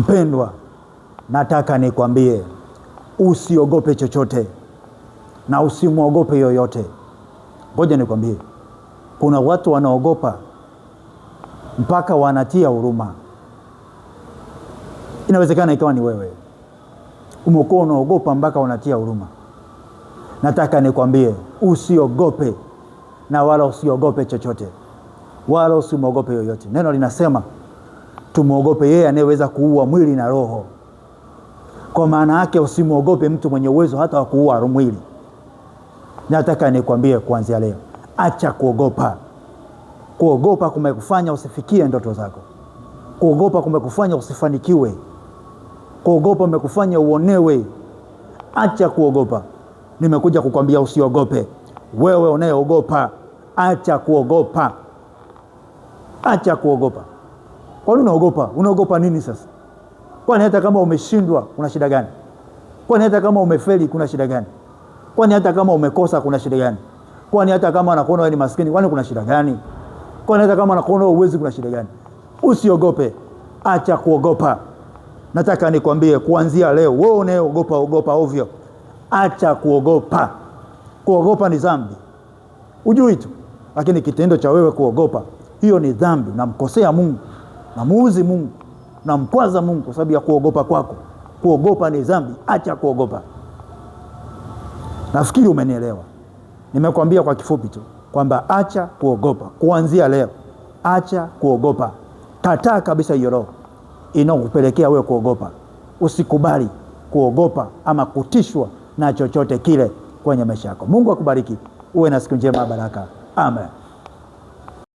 Mpendwa, nataka nikwambie usiogope chochote na usimwogope yoyote. Ngoja nikwambie, kuna watu wanaogopa mpaka wanatia huruma. Inawezekana ikawa ni wewe. Umekuwa unaogopa mpaka unatia huruma. Nataka nikwambie usiogope na wala usiogope chochote, wala usimwogope yoyote. Neno linasema tumwogope yeye anayeweza kuua mwili na roho. Kwa maana yake usimwogope mtu mwenye uwezo hata wa kuua mwili. Nataka nikwambie kuanzia leo, acha kuogopa. Kuogopa kumekufanya usifikie ndoto zako. Kuogopa kumekufanya usifanikiwe. Kuogopa kumekufanya uonewe. Acha kuogopa. Nimekuja kukwambia usiogope. Wewe unayeogopa, acha kuogopa. Acha kuogopa. Kwa nini unaogopa? Unaogopa nini sasa? Kwani hata kama umeshindwa kuna shida gani? Kwani hata kama umefeli kuna shida gani? Kwani hata kama umekosa kuna shida gani? Kwani hata kama anakuona wewe ni maskini kwani kuna shida gani? Kwani hata kama anakuona wewe uwezi kuna shida gani? Usiogope. Acha kuogopa. Nataka nikwambie kuanzia leo, wewe unayeogopa ogopa ovyo, acha kuogopa. Kuogopa ni dhambi. Ujui tu, lakini kitendo cha wewe kuogopa, hiyo ni dhambi. Unamkosea Mungu, unamuudhi Mungu, unamkwaza Mungu kwa sababu ya kuogopa kwako. Kuogopa ni dhambi. Acha kuogopa. Nafikiri umenielewa. Nimekwambia kwa kifupi tu kwamba acha kuogopa. Kuanzia leo, acha kuogopa. Kataa kabisa hiyo roho inakupelekea wewe kuogopa. Usikubali kuogopa ama kutishwa na chochote kile kwenye maisha yako. Mungu akubariki. Uwe na siku njema, baraka. Amen.